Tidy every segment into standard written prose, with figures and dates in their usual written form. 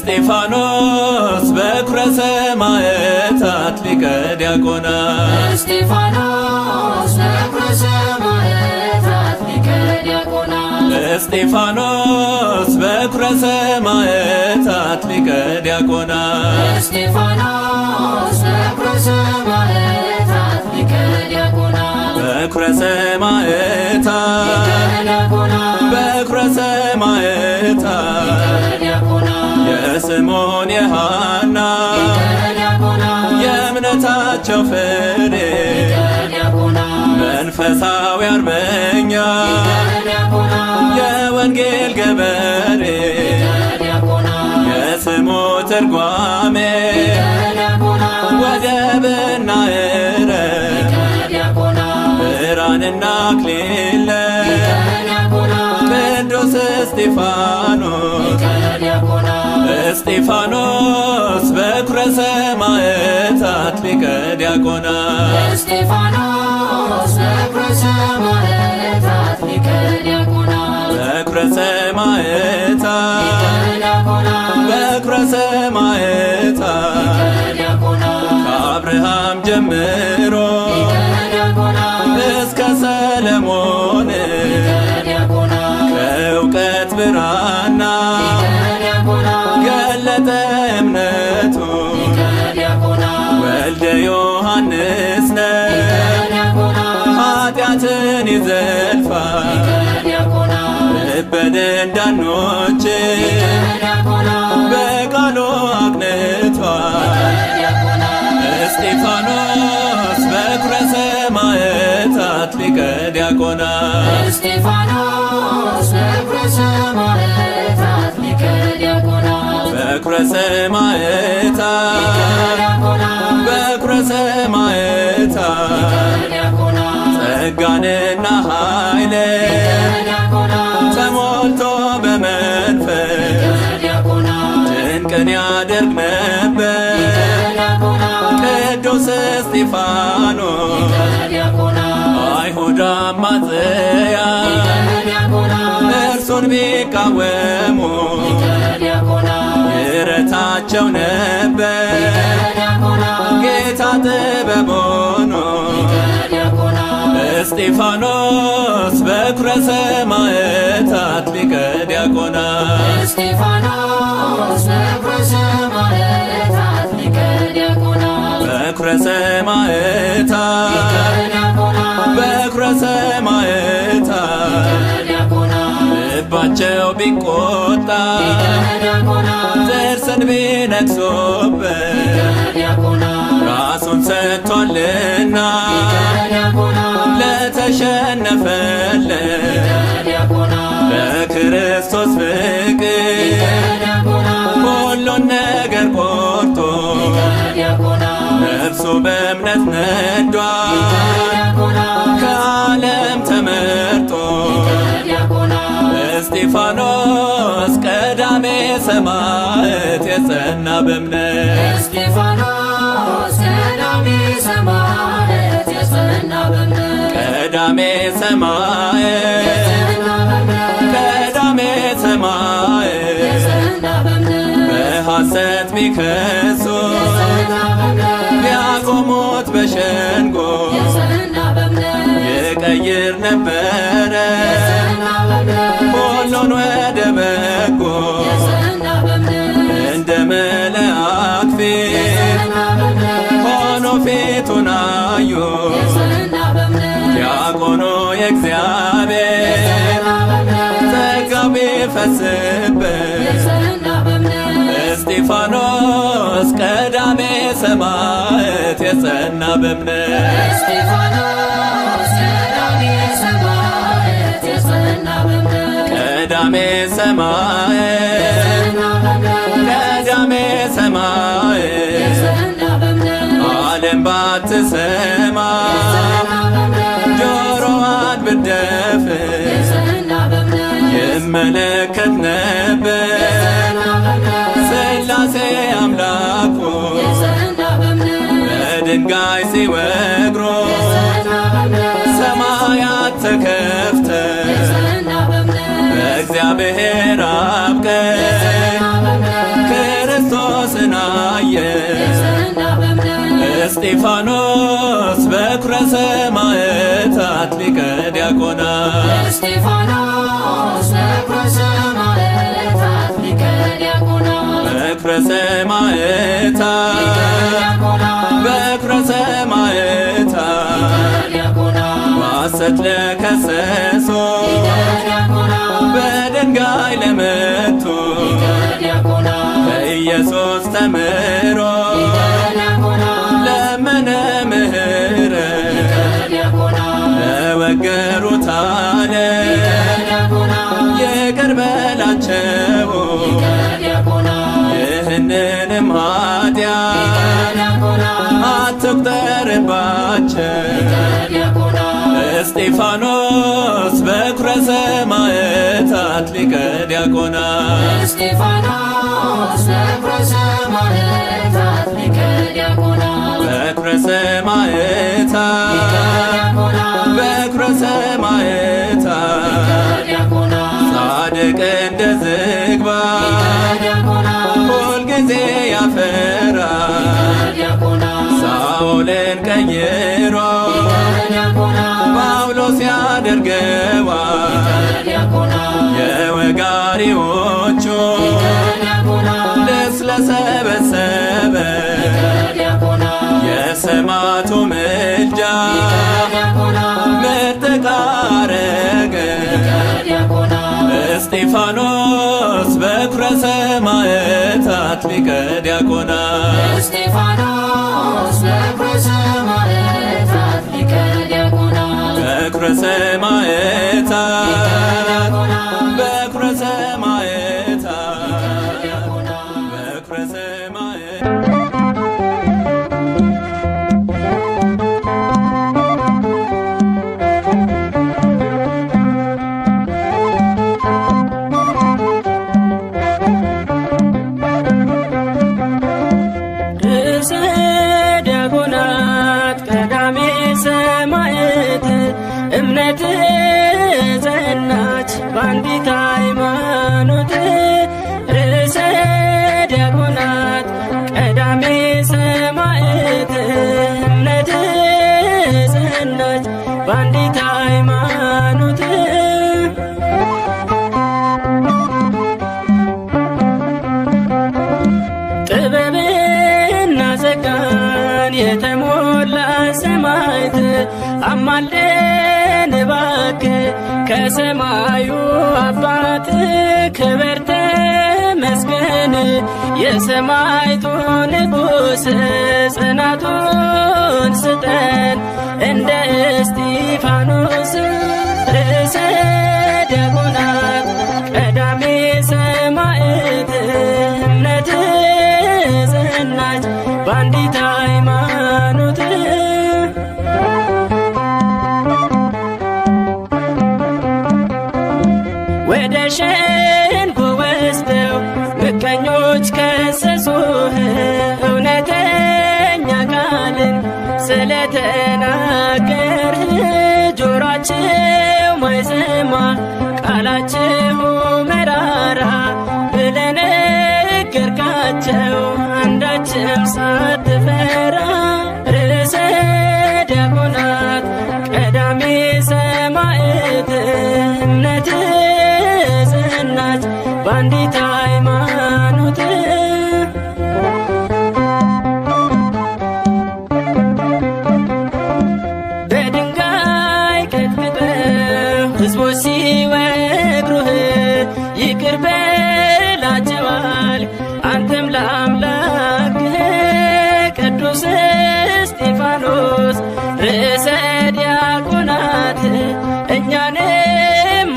እስጢፋኖስ በኵረ ሰማዕታት ሊቀ ዲያቆናት እስጢፋኖስ በኵረ ሰማዕታት ሊቀ ዲያቆናት እስጢፋኖስ በኵረ ሰማዕታት ሊቀ ዲያቆናት እስጢፋኖስ በኵረ ሰማዕታት ሊቀ ዲያቆናት በኵረ ሰማዕታት በኵረ ሰማዕታት የስምዖን የሐና የእምነታቸው ፍሬ መንፈሳዊ አርበኛ የወንጌል ገበሬ የስሙ ትርጓሜ ወደብና ዕረፍት ብርሃንና አክሊል ቅዱስ እስጢፋኖስ እስጢፋኖስ በኵረ ሰማዕታት ሊቀ ዲያቆናት እስጢፋኖስ በኵረ ሰማዕታት ሊቀ ዲያቆናት በኵረ ሰማዕታት በኵረ ሰማዕታት ከአብርሃም ጀምሮ እስከ ሰለሞን ከእውቀት ብራና ገለጠ እምነቱን ወልደ ዮሐንስ ነው ኃጢአትን ይዘልፋል ልበ ደንዳኖች በቃሉ አቅንቷል። እስጢፋኖስ በኵረ ሰማዕታት ሊቀ ዲያቆናት እስጢፋኖስ በኵረ ሰማዕታት ሊቀ ዲያቆናት በኵረ ሰማዕታት በኵረ ሰማዕታት ጸጋንና ኃይልን ተሞልቶ በመንፈስ ድንቅን ያደርግ ነበር ቅዱስ እስጢፋኖስ አይሁድ አማጽያን እርሱን ቢቃወሙ ይረታቸው ነበር ጌታ ጥበብ ሆኖ እስጢፋኖስ በኵረ ሰማዕታት ሊቀ ዲያቆናት እስጢፋኖስ በኵረ ሰማዕታት ሊቀ ዲያቆናት በኵረ ሰማዕታት በኵረ ሰማዕታት ልባቸው ቢቆጣ ጥርስን ቢነክሱበት ራሱን ሰጥቷልና ለተሸነፈለት በክርስቶስ ፍቅር ሁሉን ነገር ቆርጦ ነፍሱ በእምነት ነዷል ከዓለም ተመርጦ እስጢፋኖስ ቀዳሜ ሰማዕት የጸና በእምነት እስጢፋኖስ ቀዳሜ ሰማዕት የጸና በእምነት ቀዳሜ ሰማዕት ቀዳሜ ሰማዕት በሐሰት ቢከሱ ቢያቆሙት በሸንጎ ይቀይር ነበረ ሁሉን ወደ በጎ እንደ መላእክት ፊት ሆኖ ፊቱን አዩ ዲያቆኑ የእግዚአብሔር ጸጋው ቢፈስበት እስጢፋኖስ ቀዳሜ ሰማዕት የጸና በእምነት እስጢፋኖስ ቀዳሜ ሰማዕት የጸና በእምነት ቀዳሜ ሰማዕት ቀዳሜ ሰማዕት ዓለም ባትሰማ ጆሮዋን ብትደፍን ይመለከት ነበር ሥላሴ አምላኩ በድንጋይ ሲወግሮ እስጢፋኖስ በኵረ ሰማዕታት ሊቀ ዲያቆናት እስጢፋኖስ በኵረ ሰማዕታት ሊቀ ዲያቆናት በኵረ ሰማዕታት በኵረ ሰማዕታት በሐሰት ለከሰሶ በድንጋይ ለመቱ ከኢየሱስ ተምሮ ለመነ ምሕረት ለወገሩት ዓለም ይቅር በላቸው ይህንንም ኃጢአት አትቁጠርባቸው። እስጢፋኖስ በኵረ ሰማዕታት ሊቀ ዲያቆናት እስጢፋኖስ በኵረ ሰማዕታት ሊቀ ዲያቆናት በኵረ ሰማዕታት በኵረ ሰማዕታት ጻድቅ እንደ ዝግባ ሁልጊዜ ያፈራ ሳኦልን ቀይሮ ጳውሎስ ያደርገዋል የወጋሪዎቹ ልብስ ለሰበሰበ የሰማዕቱ ምልጃ ምርጥቃ አረገ። እስጢፋኖስ በኵረ ሰማዕታት ሊቀ ዲያቆናት እስጢፋኖስ በኵረ ሰማዕታት ሊቀ ዲያቆናት በኵረ ሰማዕታት በኵረ ሰማዕታት በኵረ ሰማዕታት እምነት ጸናች በአንዲት ሃይማኖት ርዕሰ ዲያቆናት ቀዳሜ ሰማዕት እምነት ጸናች በአንዲት ሃይማኖት ጥበብና ጸጋን የተሞላ ሰማዕት አማልደን እባክህ ከሰማዩ አባት ክብር ተመስገን የሰማዕቱ ንጉሥ ጽናቱን ስጠን እንደ እስጢፋኖስ ርዕሰ ዲያቆናት ቀዳሜ ሰማዕት እምነት ጸናች በአንዲት ሃይማኖት ወደ ሸንጎ ወስደው ምቀኞች ከሰሱህ እውነተኛ ቃልን ስለተናገርህ ጆሯቸው ማይሰማ ቃላቸው መራራ ብለህ ነገርካቸው አንዳችም ሳትፈራ ርዕሰ ዲያቆናት ቀዳሜ ሰማዕት እምነት ጸናች በአንዲት ሃይማኖት በድንጋይ ቀጥቅጠው ሕዝቦች ሲወግሩህ ይቅር በላቸዋል አንተም ለአምላክህ ቅዱስ እስጢፋኖስ ርዕሰ ዲያቆናት እኛንም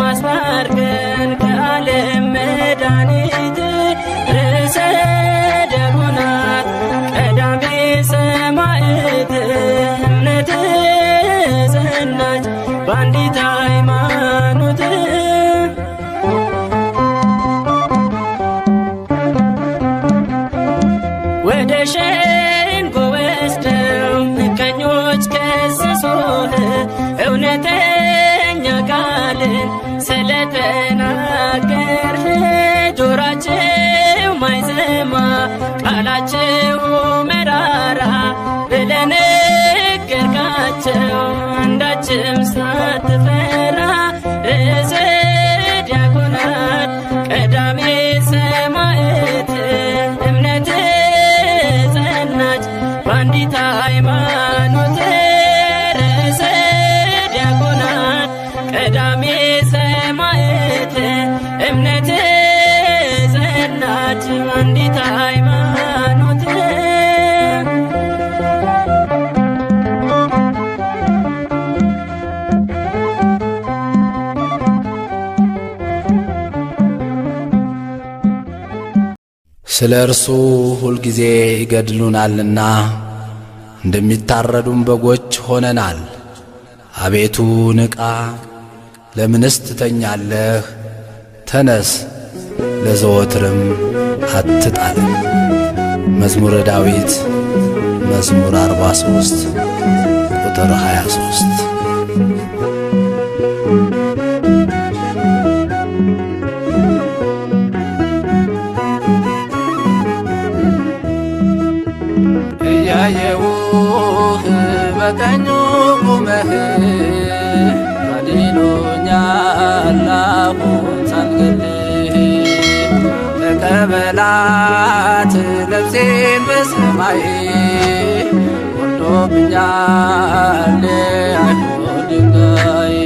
አስታርቀን ከዓለም መድኃኒት ርዕሰ ዲያቆናት ቀዳሜ ሰማዕት እምነት ጸናች በአንዲት ሃይማኖት ወደ ሸንጎ ወስደው ምቀኞች ከሰሱህ እውነተኛ ቃልን ስለተናገርህ ጆሯቸው ማይሰማ ቃላቸው መራራ ብለህ ናቸው አንዳችም ሳትፈራ ርዕሰ ዲያቆናት ቀዳሜ ሰማዕት እምነት ጸናች በአንዲት ሃይማኖት ርዕሰ ዲያቆናት ቀዳሜ ሰማዕት እምነት ጸናች በአንዲት ሃይማኖት ስለ እርሱ ሁልጊዜ ይገድሉናልና እንደሚታረዱም በጎች ሆነናል። አቤቱ ንቃ፣ ለምንስ ትተኛለህ? ተነስ፣ ለዘወትርም አትጣለን። መዝሙረ ዳዊት መዝሙር 43 ቁጥር 23። እያየውህ በቀኙ ቁመህ አድኖኛል አሁን ሳልገልህ ተቀበላት ነፍሴን በሰማይ ወርዶብኛል አይሁድ ድንጋይ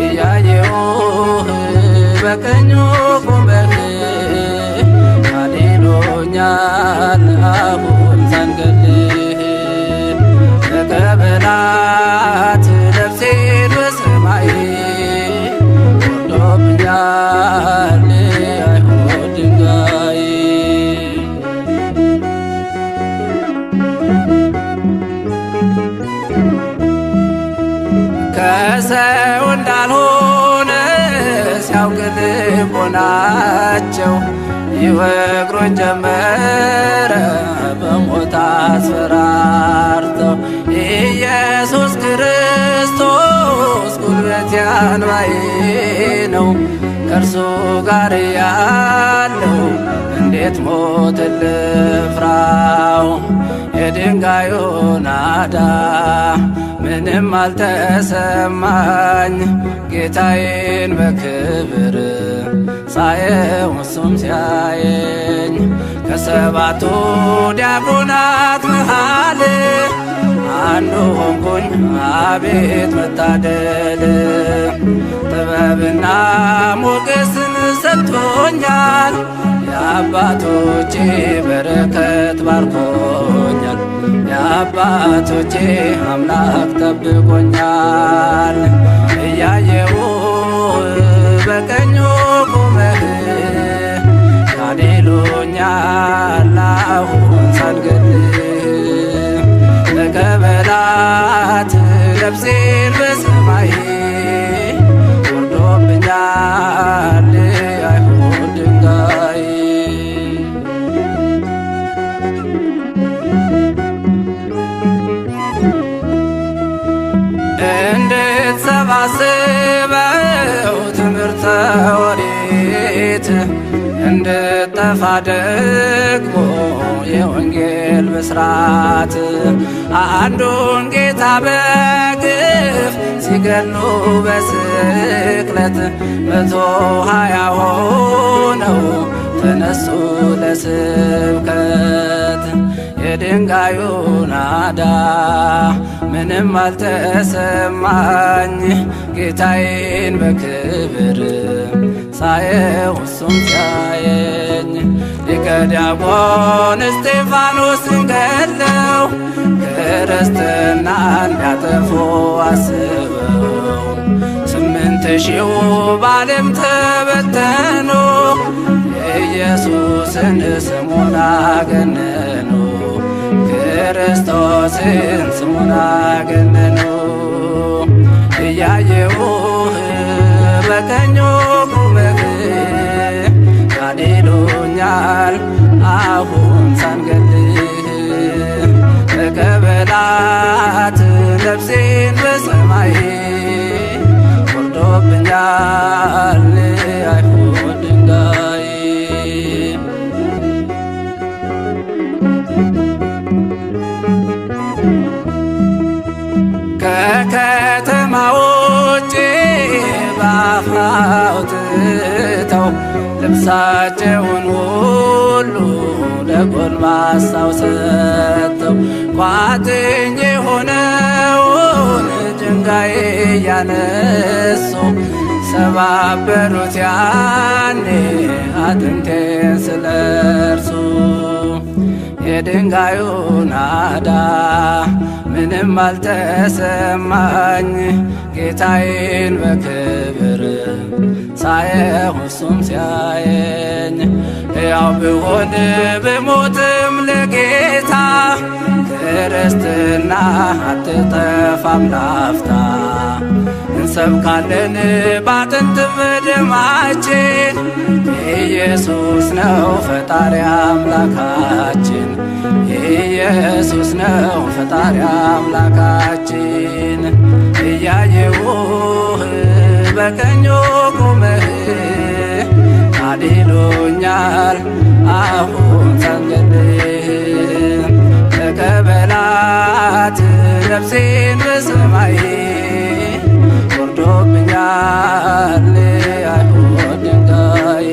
እያየውህ በቀኙ ቁመህ አድኖኛል አሁን ሳልገልህ ተቀበላት ነፍሴን በሰማይ ወርዶብኛል አይሁድ ድንጋይ ከሰው እንዳልሆነ ሲያውቅ ልቦናቸው ይወግሩኝ ጀመረ በሞት አስፈራርተው ኢየሱስ ክርስቶስ ጉልበቴ አንባዬ ነው ከእርሱ ጋር ያለው እንዴት ሞት ልፍራው የድንጋዩ ናዳ ምንም አልተሰማኝ ጌታዬን በክብር ሳየው እሱም ሲያየኝ ከሰባቱ ዲያቆናት መሃል አንዱ ሆንኩኝ አቤት መታደል ጥበብና ሞገስን ሰጥቶኛል የአባቶቼ በረከት ባርኮኛል የአባቶቼ አምላክ ጠብቆኛል እያየው በቀኙ ቁመህ ያድኖኛል አሁን ሳልገልህ ተቀበላት ነፍሴን በሰማይ ወርዶብኛል አይሁድ ድንጋይ እንድትሰባስበው ትምህርተ ኦሪት እንድጠፋ ደግሞ የወንጌል ብስራት አንዱን ጌታ በግፍ ሲገሉ በስቅለት 120 ሆነው ተነሱ ለስብከት የድንጋዩ ናዳ ምንም አልተሰማኝ ጌታዬን በክብር ሳየው እሱም ሲያየኝ ሊቀ ዲያቆን እስጢፋኖስን ገድለው ክርስትና እንዲያጠፉ አስበው 8000 በዓለም ተበተኑ ኢየሱስን ስሙን አገነኑ ክርስቶስን ስሙን አገነኑ እያየውህ በቀኙ ቁመህ ያድኖኛል አሁን ሳልገልህ ተቀበላት ነፍሴን በሰማይ ወርዶብኛል አይሁድ ድንጋይ ከከተማ ውጭ በአፍ አውጥተው ልብሳቸውን ሁሉ ለጎልማሳው ሰጥተው ቋጥኝ የሆነውን ድንጋይ እያነሱ ሰባበሩት ያኔ አጥንቴን ስለርሱ። የድንጋዩ ናዳ ምንም አልተሰማኝ ጌታዬን በክብር ሳየው እሱም ሲያየኝ። ሕያው ብሆን ብሞትም ለጌታ ክርስትና አትጠፋም ላፍታ። እንሰብካለን ባጥንት በደማችን ኢየሱስ ነው ፈጣሪ አምላካችን። ኢየሱስ ነው ፈጣሪ አምላካችን። እያየሁህ በቀኙ ቆመህ አድኖኛል አሁን ሳንገድህ። ተቀበላት ነፍሴን በሰማይ ወርዶብኛል አይሁድ ድንጋይ።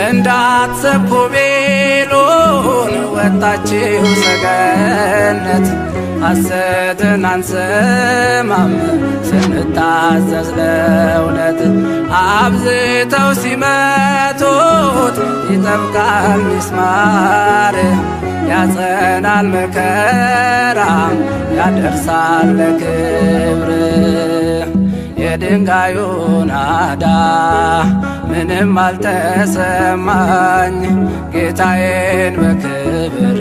እንዳትሰብኩ ቤሎን ወጣችሁ ሰገነት ሐሰትን አንሰማም ስንታዘዝ ለእውነት። አብዝተው ሲመቱት ይጠብቃል ሚስማር ያጸናል መከራ ያደርሳል ለክብር። የድንጋዩ ናዳ ምንም አልተሰማኝ ጌታዬን በክብር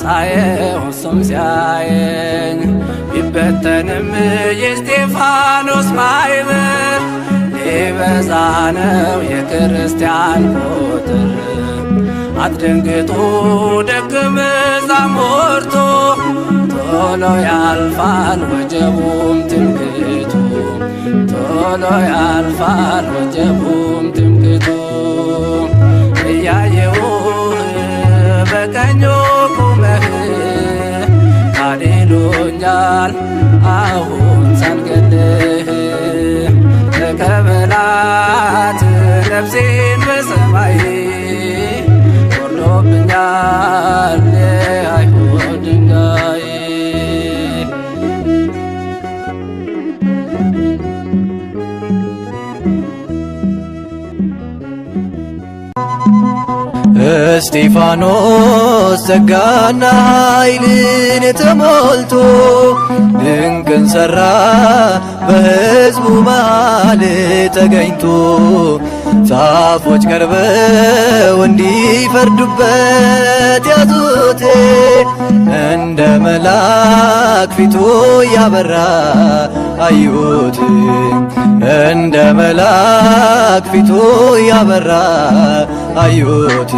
ሳየው እሱም ሲያየኝ። ቢበተንም የእስጢፋኖስ ማኅበር ሊበዛ ነው የክርስቲያን ቁጥር። አትደንግጡ ደቀ መዛሙርቱ ቶሎ ያልፋል ወጀቡም ትምክህቱ። ቶሎ ያልፋል ወጀቡም ትምክህቱ። እያየሁህ በቀኙ ቆመህ አድኖኛል አሁን ሳንገድልህ። ተቀበላት ነፍሴን በሰማይ ወርዶብኛል አይሁድ ድንጋይ። እስጢፋኖስ ጸጋና ኃይልን ተሞልቶ ድንቅን ሠራ በሕዝቡ መሃል ተገኝቶ። ጻፎች ቀርበው እንዲፈርዱበት ያዙት እንደ መልአክ ፊቱ ያበራ አዩት። እንደ መልአክ ፊቱ ያበራ አዩት።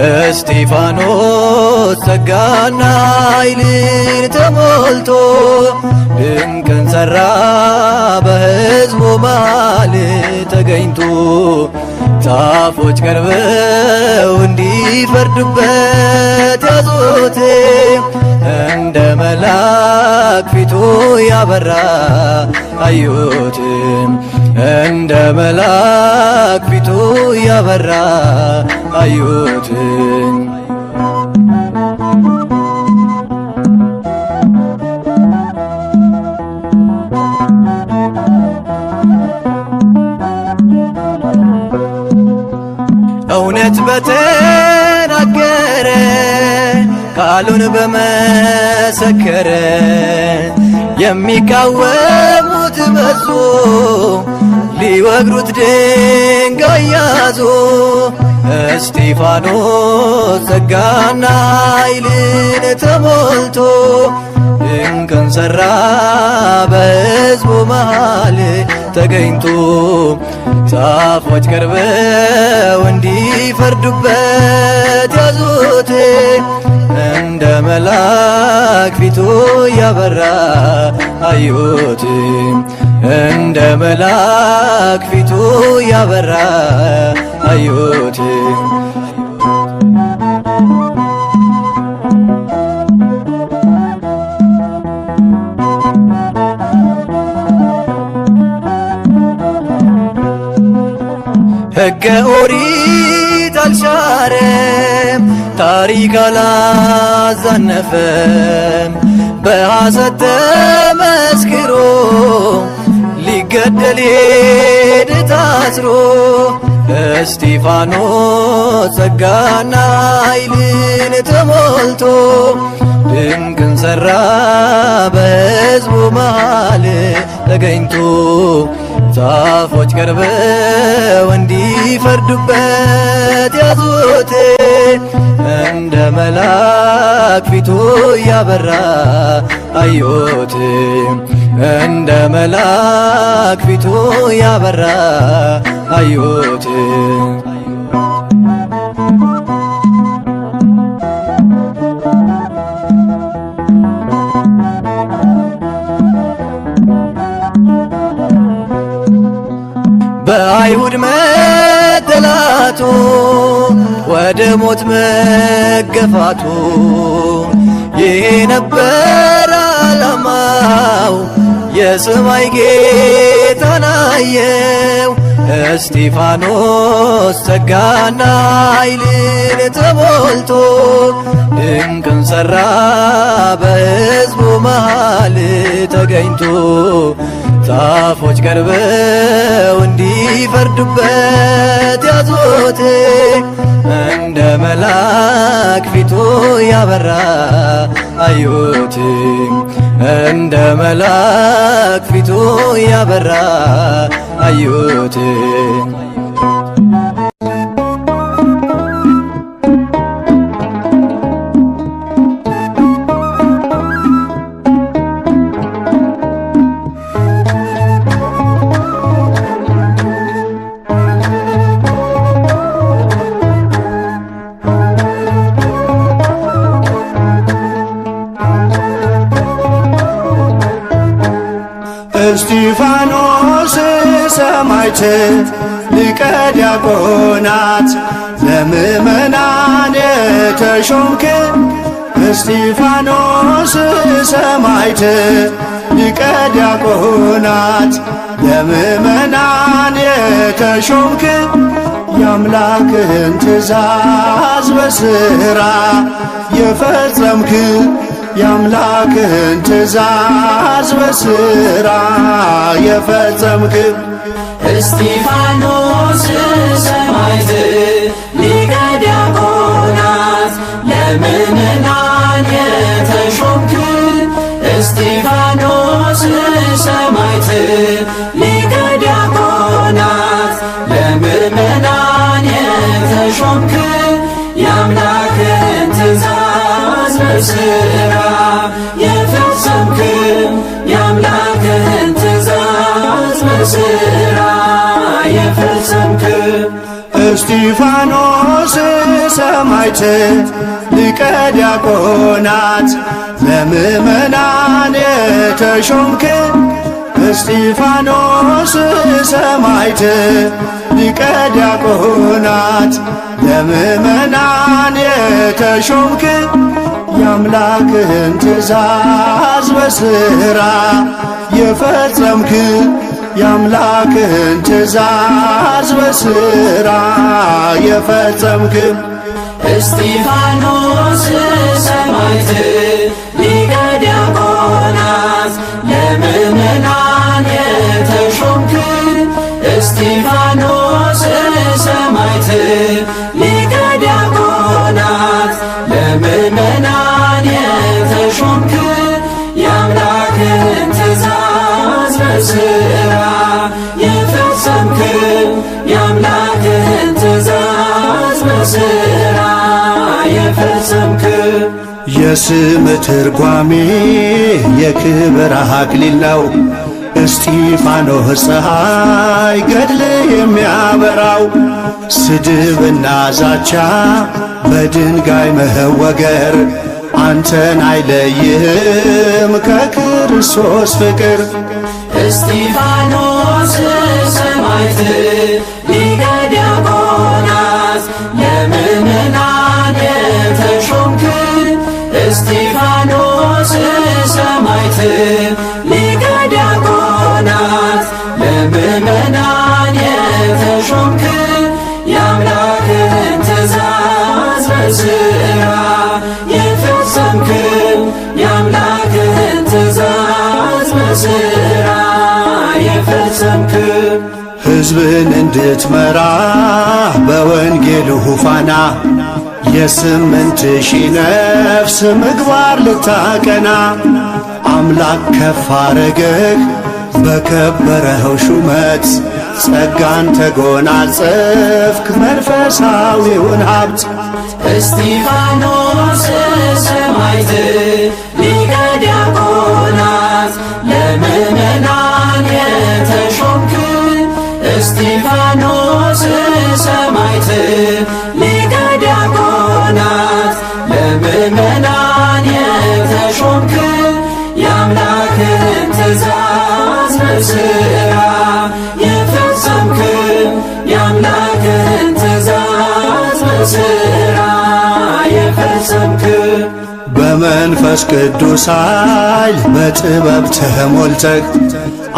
እስጢፋኖስ ጸጋና ኃይልን ተሞልቶ ድንቅን ሠራ በሕዝቡ መሃል ተገኝቶ። ጻፎች ቀርበው እንዲፈርዱበት ያዙት እንደ መልአክ ፊቱ ያበራ አዩት። እንደ መልአክ ፊቱ ያበራ አዩት። እውነት በተናገረ ቃሉን በመሰከረ የሚቃወሙት በዙ ሊወግሩት ድንጋይ ያዙ። እስጢፋኖስ ጸጋና ኃይልን ተሞልቶ ድንቅን ሠራ በሕዝቡ መሃል ተገኝቶ። ጻፎች ቀርበው እንዲፈርዱበት ያዙት እንደ መልአክ ፊቱ ያበራ አዩት። እንደ መልአክ ፊቱ ያበራ አዩት። ሕገ ኦሪት አልሻረም፣ ታሪክ አላዛነፈም። በሐሰት ተመስክሮ ሊገደል ሄደ ታስሮ እስጢፋኖስ ጸጋና ኃይልን ተሞልቶ ድንቅን ሠራ በሕዝቡ መሃል ተገኝቶ ጻፎች ቀርበው እንዲፈርዱበት ያዙት። እንደ መልአክ ፊቱ ያበራ አዩት። እንደ መልአክ ፊቱ ያበራ አዩት። በአይሁድ መጠላቱ ወደ ሞት መገፋቱ ይሄ ነበር ዓላማው። የሰማይ ጌታን አየው እስጢፋኖስ ጸጋና ኃይልን ተሞልቶ ድንቅን ሠራ በሕዝቡ መሃል ተገኝቶ ጻፎች ቀርበው እንዲፈርዱበት ያዙት። እንደ መልአክ ፊቱ ያበራ አዩት። እንደ መልአክ ፊቱ ያበራ አዩት። እስጢፋኖስ ሰማዕት ሊቀ ዲያቆናት ለምእመናን የተሾምክ እስጢፋኖስ ሰማዕት ሊቀ ዲያቆናት ለምእመናን የተሾምክ የአምላክህን ትእዛዝ በሥራ የፈጸምክ የአምላክህን ትእዛዝ በሥራ የፈጸምክ እስጢፋኖስ ሰማዕት ሊቀ ዲያቆናት ለምእመናን የተሾምክ እስጢፋኖስ ሰማዕት ሊቀ ዲያቆናት ለምእመናን የተሾምክ የአምላክህን ትእዛዝ በሥራ የፈጸምክ የአምላክህን ትእዛዝ በሥራ የፈጸምክ እስጢፋኖስ ሰማዕት ሊቀ ዲያቆናት ለምእመናን የተሾምክ እስጢፋኖስ ሰማዕት ሊቀ ዲያቆናት ለምእመናን የተሾምክ የአምላክህን ትእዛዝ በሥራ የፈጸምክ የአምላክህን ትእዛዝ በሥራ የፈጸምክ እስጢፋኖስ ሰማዕት ሊቀ ዲያቆናት ለምእመናን የተሾምክ እስጢፋኖስ ሰማዕት ሊቀ ዲያቆናት ለምእመናን የተሾምክ የአምላክህን ትእዛዝ በሥራ የፈጸምክ የአምላክህን ትእዛዝ በሥራ የፈጸምክ የስም ትርጓሜ የክብር አክሊል ነው። እስጢፋኖስ ፀሐይ ገድል የሚያበራው ስድብና ዛቻ በድንጋይ መወገር አንተን አይለይህም ከክርስቶስ ፍቅር እስጢፋኖስ ሰማዕት ሊቀ ዲያቆናት ለምእመናን የተሾምክ እስጢፋኖስ ሰማዕት ሊቀ ዲያቆናት ለምእመናን የተሾምክ የአምላክን ትእዛዝ በሥራ የፈጸምክ የአምላክን ትእዛዝ በሥራ የፈጸምክ ሕዝብን እንድትመራ በወንጌሉ ፋና የ8,000 ነፍስ ምግባር ልታቀና አምላክ ከፍ አረገህ በከበረው ሹመት ጸጋን ተጎናጸፍክ መንፈሳዊውን ሀብት እስጢፋኖስ ሰማዕት ሊቀ ዲያቆናት ለምእመናን የተሾምክ እስጢፋኖስ ሰማዕት ሊቀ ዲያቆናት ለምእመናን የተሾምክ የአምላክን ትእዛዝ በሥራ የፈጸምክ የአምላክን ትእዛዝ በሥራ የፈጸምክ በመንፈስ ቅዱስ ኃይል በጥበብ ተሞልተህ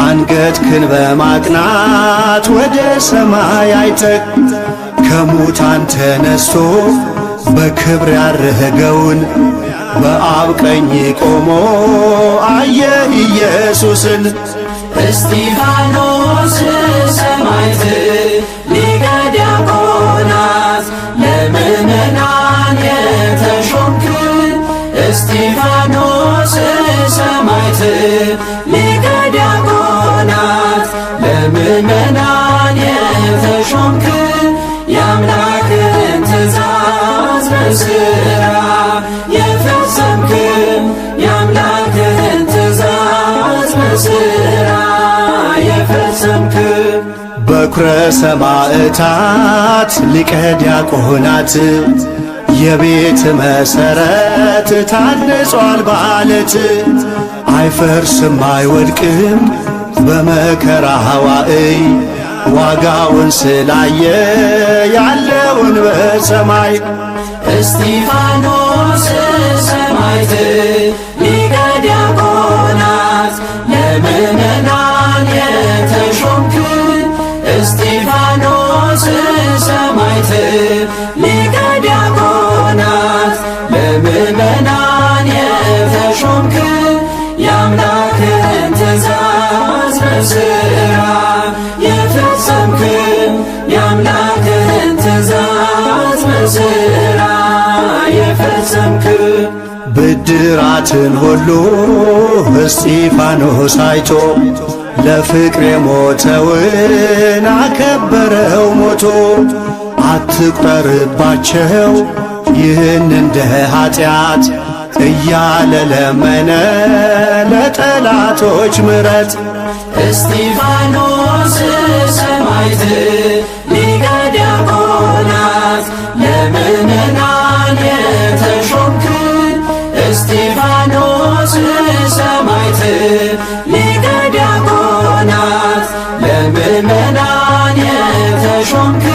አንገትህን በማቅናት ወደ ሰማይ አይተህ ከሙታን ተነስቶ በክብር ያረገውን በአብ ቀኝ ቆሞ አየህ ኢየሱስን። እስጢፋኖስ ሰማዕት ሊቀ ዲያቆናት ለምእመናን የተሾምክ እስጢፋኖስ ሰማዕት ሊቀ ዲያቆናት ለምእመናን የተሾምክ የአምላክን ትእዛዝ በሥራ የፈጸምክ የአምላክን ትእዛዝ በሥራ የፈጸምክ በኵረ ሰማዕታት ሊቀ ዲያቆናት የቤት መሠረት ታንጿል በዓለት አይፈርስም አይወድቅም በመከራ ሐዋዕይ ዋጋውን ስላየ ያለውን በሰማይ እስጢፋኖስ ሰማዕት ሊቀ ዲያቆናት ለምእመናን የተሾምክ እስጢፋኖስ ሰማዕት ሊቀ ዲያቆናት ለምእመናን የተሾምክ የአምላክን ትእዛዝ በሥራ የፈጸምክ የአምላክን ትእዛዝ በሥራ የፈጸምክ ብድራትን ሁሉ እስጢፋኖስ አይቶ ለፍቅር የሞተውን አከበረው ሞቶ አትቁጠርባቸው ይህን እንደ ኃጢአት እያለ ለመነ ለጠላቶች ምሕረት። እስጢፋኖስ ሰማዕት ሊቀ ዲያቆናት ለምእመናን የተሾምክ እስጢፋኖስ ሰማዕት ሊቀ ዲያቆናት ለምእመናን የተሾምክ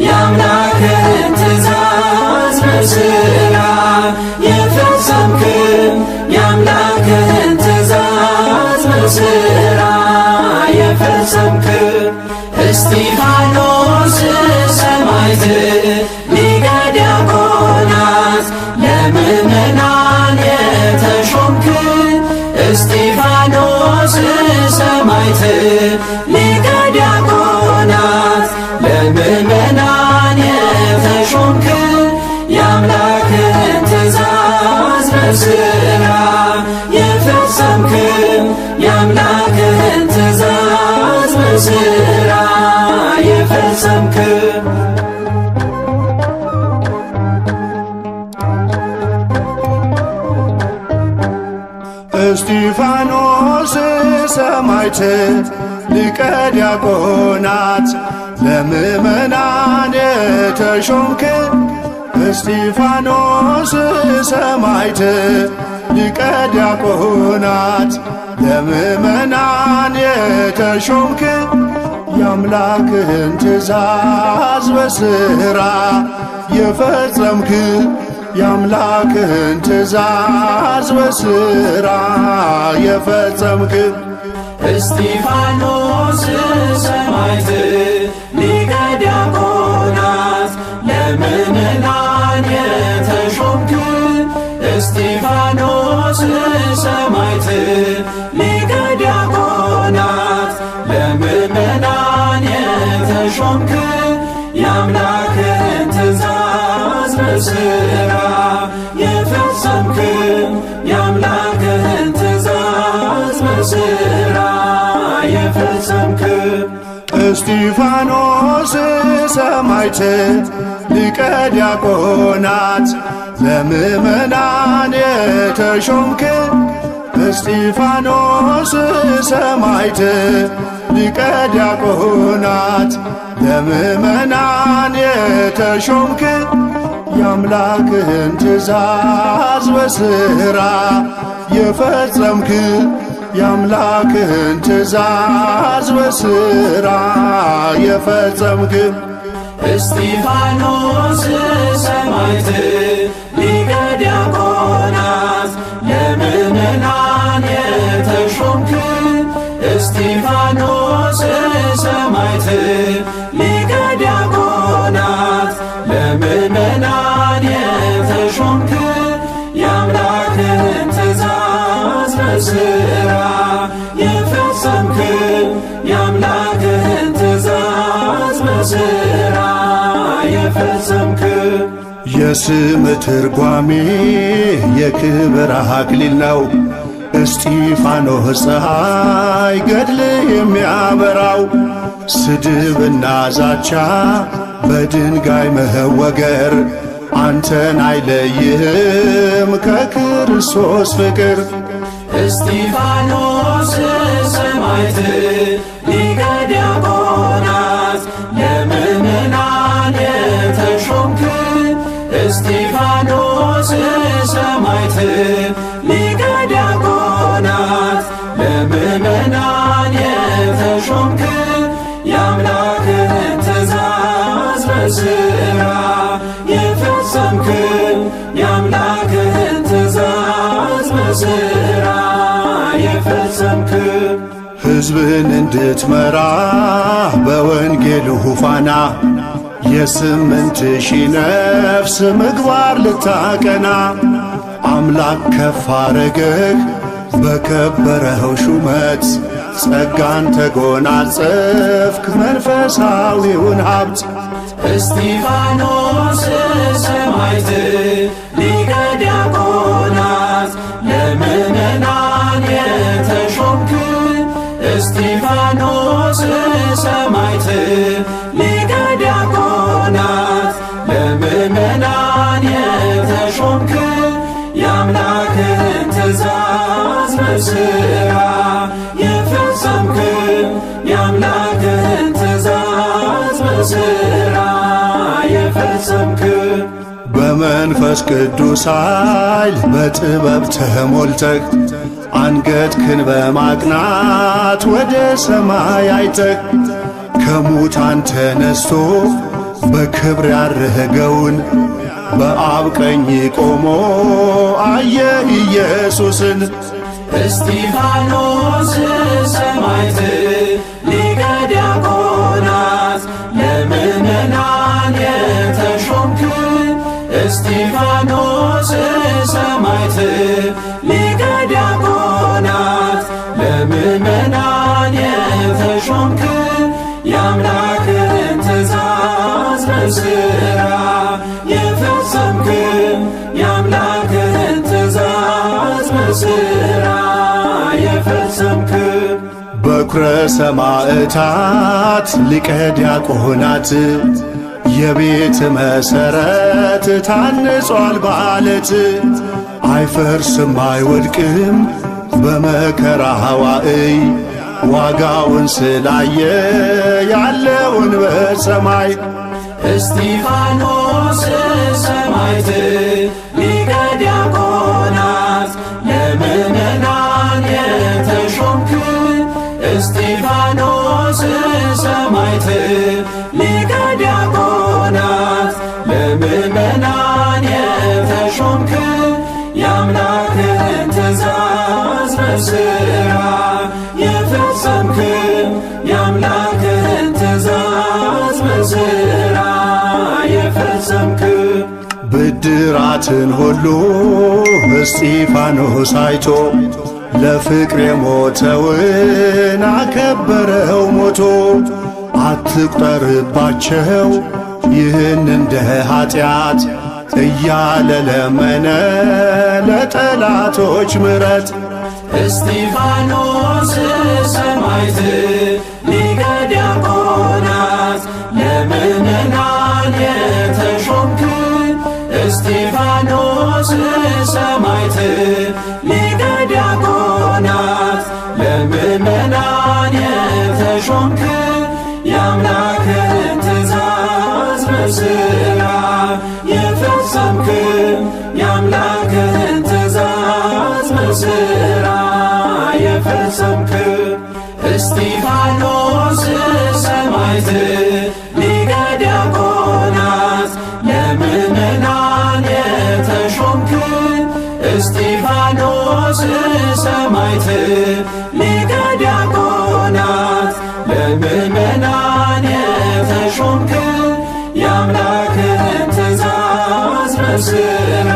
የአምላክን ትእዛዝ በሥራ የፈጸምክ የአምላክን ትእዛዝ በሥራ የፈጸምክ እስጢፋኖስ ሰማዕት ሊቀ ዲያቆናት ለምእመናን የተሾምክ እስጢፋኖስ ሰማዕት ሊቀ ዲያቆናት ለምእመናን የተሾምክ የአምላክን ትእዛዝ በሥራ የፈጸምክ የአምላክን ትእዛዝ በሥራ የፈጸምክ እስጢፋኖስ ሰማዕት ሊቀ ዲያቆናት ለምእመናን የተሾምክ እስጢፋኖስ ሰማዕት ሊቀ ዲያቆናት ለምእመናን የተሾምክ የአምላክህን ትእዛዝ በሥራ የፈጸምክ የአምላክህን ትእዛዝ በሥራ የፈጸምክ እስጢፋኖስ ሰማዕት ሊቀ ዲያቆናት ለምእመናን የተሾምክ እስጢፋኖስ ሰማዕት ሊቀ ዲያቆናት ለምእመናን የተሾምክ የአምላክህን ትእዛዝ በሥራ የፈጸምክ የአምላክህን ትእዛዝ በሥራ የፈጸምክ እስጢፋኖስ ሰማዕት ሊቀ ዲያቆናት ለምእመናን የተሾምክ እስጢፋኖስ ሰማዕት ሊቀ ዲያቆናት ለምእመናን የተሾምክ የአምላክህን ትእዛዝ በሥራ የፈጸምክ የአምላክህን ትእዛዝ በሥራ የፈጸምክ እስጢፋኖስ ሰማዕት ሊቀ ዲያቆናት ለምእመናን የተሾምክ እስጢፋኖስ ሰማዕት ሊቀ ዲያቆናት ለምእመናን የተሾምክ የአምላክህን ትእዛዝ በሥራ የፈጸምክ የአምላክህን ትእዛዝ በሥራ የፈጸምክ የስም ትርጓሜ የክብር አክሊል ነው። እስጢፋኖስ ፀሐይ ገድል የሚያበራው ስድብና ዛቻ በድንጋይ መወገር አንተን አይለይህም ከክርስቶስ ፍቅር። እስጢፋኖስ ሰማዕት ሊቀ ዲያቆናት ለምእመናን የተሾምክ እስጢፋኖስ ሰማዕት ሊቀ ዲያቆናት ለምእመናን የተሾምክ የአምላክህን ትእዛዝ በሥራ የፈጸምክ የአምላክህን ትእዛዝ በሥራ የፈጸምክ ሕዝብን እንድትመራ በወንጌሉ ፋና የ8,000 ነፍስ ምግባር ልታቀና አምላክ ከፍ አረገህ በከበረው ሹመት ጸጋን ተጎናጸፍክ መንፈሳዊውን ሀብት። እስጢፋኖስ ሰማዕት ሊቀ ዲያቆናት ለምእመናን የተሾምክ እስጢፋኖስ ሰማዕት ሊቀ ዲያቆናት ለምእመናን የተሾምክ የአምላክህን ትእዛዝ በሥራ የፈጸምክ የአምላክህን ትእዛዝ በሥራ የፈጸምክ በመንፈስ ቅዱስ ኃይል በጥበብ ተሞልተህ አንገትህን በማቅናት ወደ ሰማይ አይተህ ከሙታን ተነስቶ በክብር ያረገውን በአብ ቀኝ ቆሞ አየህ ኢየሱስን። እስጢፋኖስ ሰማዕት ሊቀ ዲያቆናት ለምእመናን የተሾምክ እስጢፋኖስ ሰማዕት ሊቀ ዲያቆናት ለምእመናን የተሾምክ የአምላክህን ትእዛዝ በሥራ የፈጸምክ የአምላክህን ትእዛዝ በሥራ የፈጸምክ በኵረ ሰማዕታት ሊቀ ዲያቆናት የቤት መሠረት ታንጿል በዓለት አይፈርስም አይወድቅም በመከራ ዋዕይ ዋጋውን ስላየ ያለውን በሰማይ። እስጢፋኖስ ሰማዕት ሊቀ ዲያቆናት ለምእመናን የተሾምክ የአምላክህን ትእዛዝ በሥራ የፈጸምክ የአምላክህን ትእዛዝ በሥራ የፈጸምክ ብድራትን ሁሉ እስጢፋኖስ አይቶ ለፍቅር የሞተውን አከበረው ሞቶ አትቁጠርባቸው ይህን እንደ ኃጢአት እያለ ለመነ ለጠላቶች ምሕረት። እስጢፋኖስ ሰማዕት ሊቀ ዲያቆናት ለምእመናን የተሾምክ እስጢፋኖስ ሰማዕት ሊቀ ዲያቆናት ለምእመናን የተሾምክ የአምላክህን ትእዛዝ በሥራ የፈጸምክ የአምላክህን ትእዛዝ በሥራ የፈጸምክ እስጢፋኖስ ሰማዕት ሊቀ ዲያቆናት ለምእመናን የተሾምክ እስጢፋኖስ ሰማዕት ሊቀ ዲያቆናት ለምእመናን የተሾምክ የአምላክህን ትእዛዝ በሥራ